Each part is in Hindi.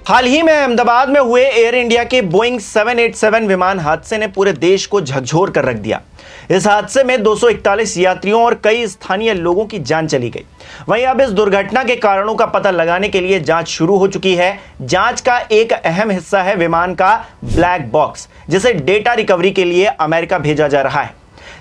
हाल ही में अहमदाबाद में हुए एयर इंडिया के बोइंग 787 विमान हादसे ने पूरे देश को झकझोर कर रख दिया। इस हादसे में 241 यात्रियों और कई स्थानीय लोगों की जान चली गई। वहीं अब इस दुर्घटना के कारणों का पता लगाने के लिए जांच शुरू हो चुकी है। जांच का एक अहम हिस्सा है विमान का ब्लैक बॉक्स, जिसे डेटा रिकवरी के लिए अमेरिका भेजा जा रहा है।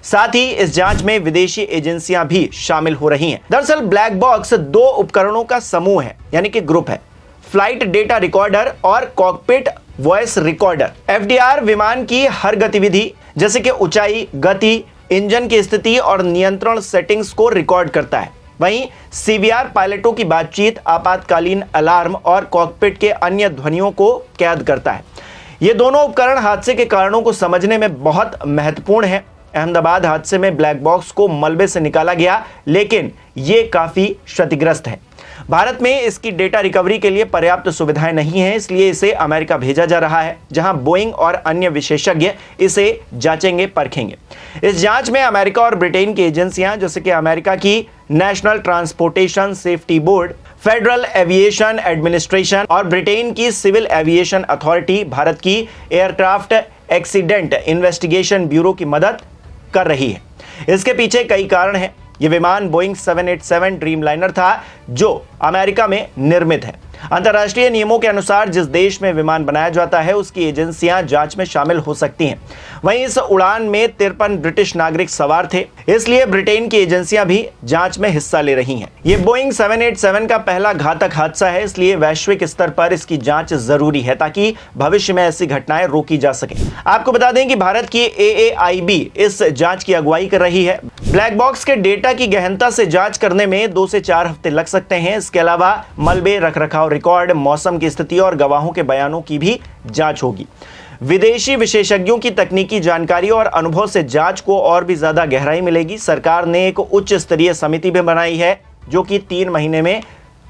साथ ही इस जांच में विदेशी एजेंसियां भी शामिल हो रही हैं। दरअसल ब्लैक बॉक्स दो उपकरणों का समूह है, यानी कि ग्रुप है, फ्लाइट डेटा रिकॉर्डर और कॉकपिट वॉइस रिकॉर्डर। एफडीआर विमान की हर गतिविधि जैसे कि ऊंचाई, गति, इंजन की स्थिति और नियंत्रण सेटिंग्स को रिकॉर्ड करता है। वहीं सीवीआर पायलटों की बातचीत, आपातकालीन अलार्म और कॉकपिट के अन्य ध्वनियों को कैद करता है। ये दोनों उपकरण हादसे के कारणों को समझने में बहुत महत्वपूर्ण है। अहमदाबाद हादसे में ब्लैक बॉक्स को मलबे से निकाला गया, लेकिन ये काफी क्षतिग्रस्त है। भारत में इसकी डेटा रिकवरी के लिए पर्याप्त सुविधाएं नहीं हैं, इसलिए इसे अमेरिका भेजा जा रहा है, जहां बोइंग और अन्य विशेषज्ञ इसे जांचेंगे, परखेंगे। इस जांच में अमेरिका और ब्रिटेन की एजेंसियां जैसे कि अमेरिका की national transportation safety board, federal aviation administration और ब्रिटेन की सिविल एविएशन अथॉरिटी, भारत की एयरक्राफ्ट एक्सीडेंट इन्वेस्टिगेशन ब्यूरो की मदद कर रही है। इसके पीछे कई कारण हैं। यह विमान बोइंग 787 ड्रीमलाइनर था, जो अमेरिका में निर्मित है। अंतर्राष्ट्रीय नियमों के अनुसार जिस देश में विमान बनाया जाता है, उसकी एजेंसियां जांच में शामिल हो सकती हैं। वहीं इस उड़ान में 53 ब्रिटिश नागरिक सवार थे, इसलिए ब्रिटेन की एजेंसियां भी जांच में हिस्सा ले रही हैं। ये बोइंग 787 का पहला घातक हादसा है, इसलिए वैश्विक स्तर पर इसकी जांच जरूरी है ताकि भविष्य में ऐसी घटनाएं रोकी जा सके। आपको बता दें कि भारत की AAIB इस जांच की अगुवाई कर रही है। ब्लैक बॉक्स के डेटा की गहनता से जांच करने में 2 से 4 हफ्ते लग सकते हैं। इसके अलावा मलबे, रखरखाव रिकॉर्ड, मौसम की स्थिति और गवाहों के बयानों की भी जांच होगी। विदेशी विशेषज्ञों की तकनीकी जानकारी और अनुभव से जांच को और भी ज्यादा गहराई मिलेगी। सरकार ने एक उच्च स्तरीय समिति भी बनाई है, जो कि 3 महीने में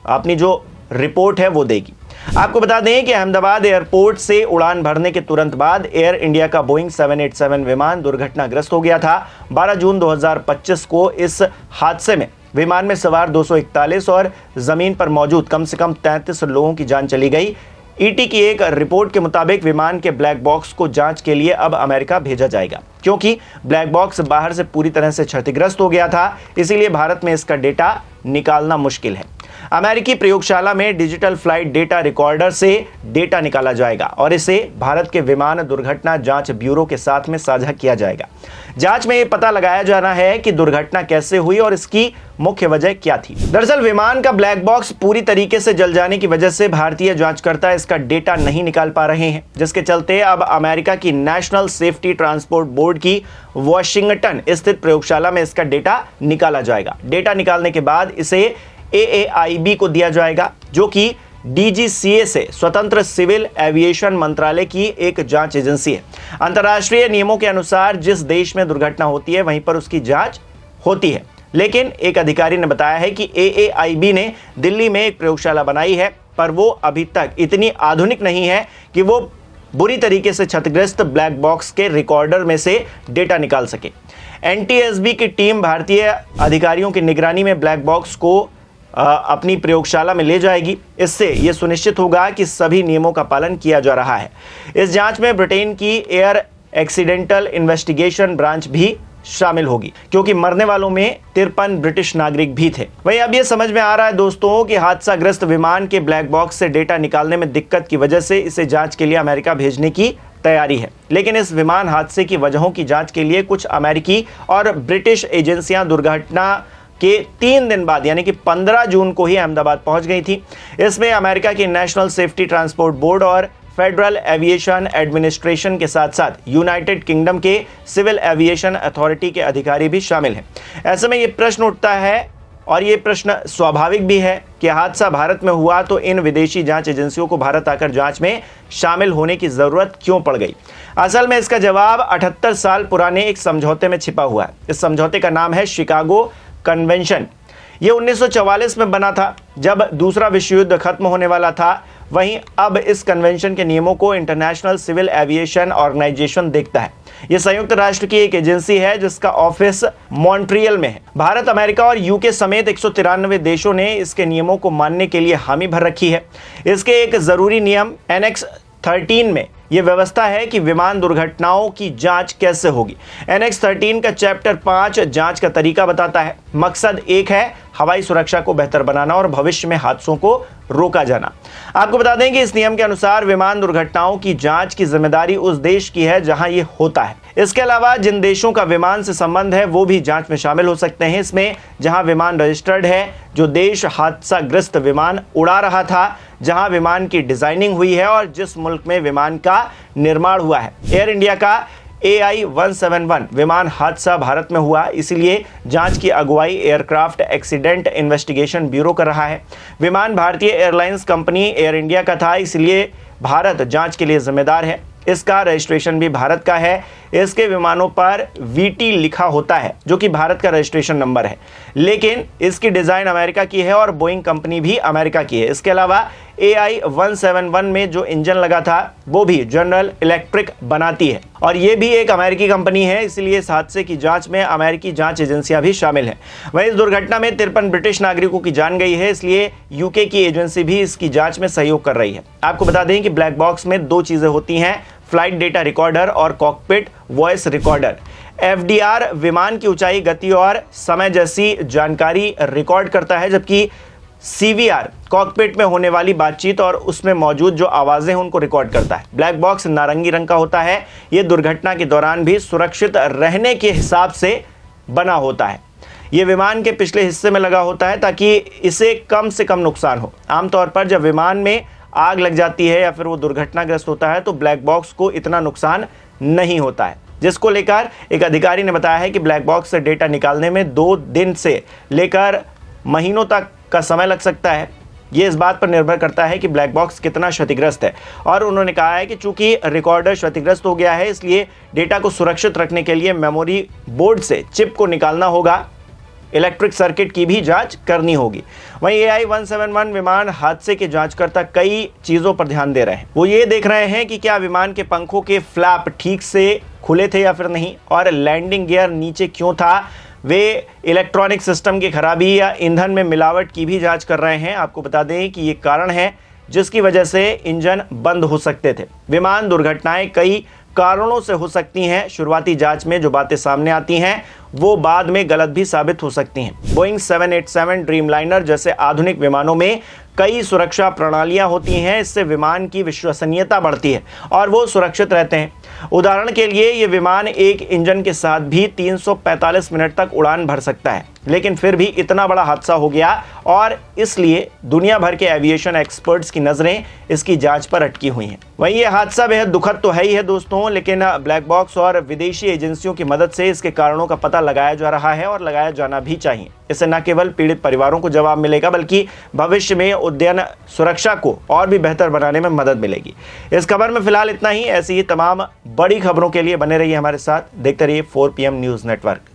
अपनी जो रिपोर्ट है वो देगी। आपको बता दें कि अहमदाबाद एयरपोर्ट से उड़ान भरने के तुरंत बाद एयर इंडिया का बोइंग 787 विमान दुर्घटनाग्रस्त हो गया था। 12 जून 2025 को इस हादसे में विमान में सवार 241 और जमीन पर मौजूद कम से कम 33 लोगों की जान चली गई। ईटी की एक रिपोर्ट के मुताबिक विमान के ब्लैक बॉक्स को जांच के लिए अब अमेरिका भेजा जाएगा, क्योंकि ब्लैक बॉक्स बाहर से पूरी तरह से क्षतिग्रस्त हो गया था। इसीलिए भारत में इसका डेटा निकालना मुश्किल है। अमेरिकी प्रयोगशाला में डिजिटल फ्लाइट डेटा रिकॉर्डर से डेटा निकाला जाएगा और इसे भारत के विमान दुर्घटना जांच ब्यूरो के साथ में साझा किया जाएगा। जांच में यह पता लगाया जाना है कि दुर्घटना कैसे हुई और इसकी मुख्य वजह क्या थी। दरअसल विमान का ब्लैक बॉक्स पूरी तरीके से जल जाने की वजह से भारतीय जांचकर्ता इसका डेटा नहीं निकाल पा रहे हैं, जिसके चलते अब अमेरिका की नेशनल सेफ्टी ट्रांसपोर्ट बोर्ड की वॉशिंगटन स्थित प्रयोगशाला में इसका डेटा निकाला जाएगा। डेटा निकालने के बाद इसे AAIB को दिया जाएगा, जो कि DGCA से स्वतंत्र सिविल एविएशन मंत्रालय की एक जांच एजेंसी है। अंतर्राष्ट्रीय नियमों के अनुसार जिस देश में दुर्घटना होती है वहीं पर उसकी जांच होती है, लेकिन एक अधिकारी ने बताया है कि AAIB ने दिल्ली में एक प्रयोगशाला बनाई है, पर वो अभी तक इतनी आधुनिक नहीं है कि वो बुरी तरीके से क्षतिग्रस्त ब्लैक बॉक्स के रिकॉर्डर में से डेटा निकाल सके। NTSB की टीम भारतीय अधिकारियों की निगरानी में ब्लैक बॉक्स को अपनी प्रयोगशाला में ले जाएगी। इससे यह सुनिश्चित होगा कि सभी नियमों का पालन किया जा रहा है। इस जांच में ब्रिटेन की एयर एक्सीडेंटल इन्वेस्टिगेशन ब्रांच भी शामिल होगी, क्योंकि मरने वालों में 53 ब्रिटिश नागरिक भी थे। वहीं अब यह समझ में आ रहा है दोस्तों कि हादसाग्रस्त विमान के ब्लैक बॉक्स से डेटा निकालने में दिक्कत की वजह से इसे जांच के लिए अमेरिका भेजने की तैयारी है। लेकिन इस विमान हादसे की वजहों की जांच के लिए कुछ अमेरिकी और ब्रिटिश एजेंसियां दुर्घटना के 3 दिन बाद यानी कि 15 जून को ही अहमदाबाद पहुंच गई थी। इसमें अमेरिका की नेशनल सेफ्टी ट्रांसपोर्ट बोर्ड और फेडरल एविएशन एडमिनिस्ट्रेशन के साथ साथ यूनाइटेड किंगडम के सिविल एविएशन अथॉरिटी के अधिकारी भी शामिल हैं। ऐसे में ये प्रश्न उठता है, और ये प्रश्न स्वाभाविक भी है, कि हादसा भारत में हुआ तो इन विदेशी जांच एजेंसियों को भारत आकर जांच में शामिल होने की जरूरत क्यों पड़ गई? असल में इसका जवाब 78 साल पुराने एक समझौते में छिपा हुआ है। इस समझौते का नाम है शिकागो कन्वेंशन। ये 1944 में बना था, जब दूसरा विश्व युद्ध खत्म होने वाला था। वहीं अब इस कन्वेंशन के नियमों को इंटरनेशनल सिविल एविएशन ऑर्गेनाइजेशन देखता है। यह संयुक्त राष्ट्र की एक एजेंसी है जिसका ऑफिस मॉन्ट्रियल में है। भारत, अमेरिका और यूके समेत 193 देशों ने इसके नियमों को मानने के लिए हामी भर रखी है। इसके एक जरूरी नियम एनेक्स 13 में यह व्यवस्था है कि विमान दुर्घटनाओं की जांच कैसे होगी। एनेक्स 13 का चैप्टर 5 जांच का तरीका बताता है। मकसद एक है, हवाई सुरक्षा को बेहतर बनाना और भविष्य में हादसों को रोका जाना। आपको बता दें कि इस नियम के अनुसार विमान दुर्घटनाओं की जांच की जिम्मेदारी उस देश की है जहां ये होता है। इसके अलावा जिन देशों का विमान से संबंध है वो भी जांच में शामिल हो सकते हैं। इसमें जहां विमान रजिस्टर्ड है, जो देश हादसाग्रस्त विमान उड़ा रहा था, जहां विमान की डिजाइनिंग हुई है और जिस मुल्क में विमान का निर्माण हुआ है। एयर इंडिया का AI-171 विमान हादसा भारत में हुआ, इसलिए जांच की अगुवाई एयरक्राफ्ट एक्सीडेंट इन्वेस्टिगेशन ब्यूरो कर रहा है। विमान भारतीय एयरलाइंस कंपनी एयर इंडिया का था, इसलिए भारत जांच के लिए जिम्मेदार है। इसका रजिस्ट्रेशन भी भारत का है। इसके विमानों पर VT लिखा होता है, जो कि भारत का रजिस्ट्रेशन नंबर है, लेकिन इसकी डिजाइन अमेरिका की है और बोइंग कंपनी भी अमेरिका की है। इसके अलावा AI-171 में जो इंजन लगा था वो भी जनरल इलेक्ट्रिक बनाती है और ये भी एक अमेरिकी कंपनी है, इसलिए इस हादसे की जांच में अमेरिकी जांच एजेंसियां भी शामिल हैं। वहीं इस दुर्घटना में 53 ब्रिटिश नागरिकों की जान गई है, इसलिए यूके की एजेंसी भी इसकी जांच में सहयोग कर रही है। आपको बता दें कि ब्लैक बॉक्स में दो चीजें होती हैं, फ्लाइट डेटा रिकॉर्डर और कॉकपिट वॉइस रिकॉर्डर। FDR विमान की ऊंचाई, गति और समय जैसी जानकारी रिकॉर्ड करता है, जबकि CVR कॉकपिट में होने वाली बातचीत और उसमें मौजूद जो आवाजें हैं उनको रिकॉर्ड करता है। ब्लैक बॉक्स नारंगी रंग का होता है। यह दुर्घटना के दौरान भी सुरक्षित रहने के हिसाब से बना होता है। यह विमान के पिछले हिस्से में लगा होता है ताकि इसे कम से कम नुकसान हो। आमतौर पर जब विमान में आग लग जाती है या फिर वो दुर्घटनाग्रस्त होता है तो ब्लैक बॉक्स को इतना नुकसान नहीं होता है, जिसको लेकर एक अधिकारी ने बताया है कि ब्लैक बॉक्स से डेटा निकालने में 2 दिन से लेकर महीनों तक का समय लग सकता है। ये इस बात पर निर्भर करता है कि ब्लैक बॉक्स कितना क्षतिग्रस्त है, और उन्होंने कहा है कि चूंकि रिकॉर्डर क्षतिग्रस्त हो गया है, इसलिए डेटा को सुरक्षित रखने के लिए मेमोरी बोर्ड से चिप को निकालना होगा, इलेक्ट्रिक सर्किट की भी जांच करनी होगी। वहीं AI-171 विमान हादसे के जांचकर्ता कई चीजों पर ध्यान दे रहे हैं। वो ये देख रहे हैं कि क्या विमान के पंखों के फ्लैप ठीक से खुले थे या फिर नहीं, और लैंडिंग गियर नीचे क्यों था। वे इलेक्ट्रॉनिक सिस्टम की खराबी या ईंधन में मिलावट की भी जांच कर रहे हैं। आपको बता दें कि ये कारण है जिसकी वजह से इंजन बंद हो सकते थे। विमान दुर्घटनाएं कई कारणों से हो सकती हैं। शुरुआती जांच में जो बातें सामने आती हैं वो बाद में गलत भी साबित हो सकती हैं। बोइंग 787 ड्रीमलाइनर जैसे आधुनिक विमानों में कई सुरक्षा प्रणालियां होती हैं, इससे विमान की विश्वसनीयता बढ़ती है और वो सुरक्षित रहते हैं। उदाहरण के लिए ये विमान एक इंजन के साथ भी 345 मिनट तक उड़ान भर सकता है, लेकिन फिर भी इतना बड़ा हादसा हो गया और इसलिए दुनिया भर के एविएशन एक्सपर्ट्स की नजरें इसकी जांच पर अटकी हुई हैं। वहीं ये हादसा बेहद दुखद तो है ही है दोस्तों, लेकिन ब्लैक बॉक्स और विदेशी एजेंसियों की मदद से इसके कारणों का पता लगाया जा रहा है और लगाया जाना भी चाहिए। इससे न केवल पीड़ित परिवारों को जवाब मिलेगा, बल्कि भविष्य में उड्डयन सुरक्षा को और भी बेहतर बनाने में मदद मिलेगी। इस खबर में फिलहाल इतना ही। ऐसी ही तमाम बड़ी खबरों के लिए बने रहिए हमारे साथ, देखते रहिए 4 PM न्यूज़ नेटवर्क।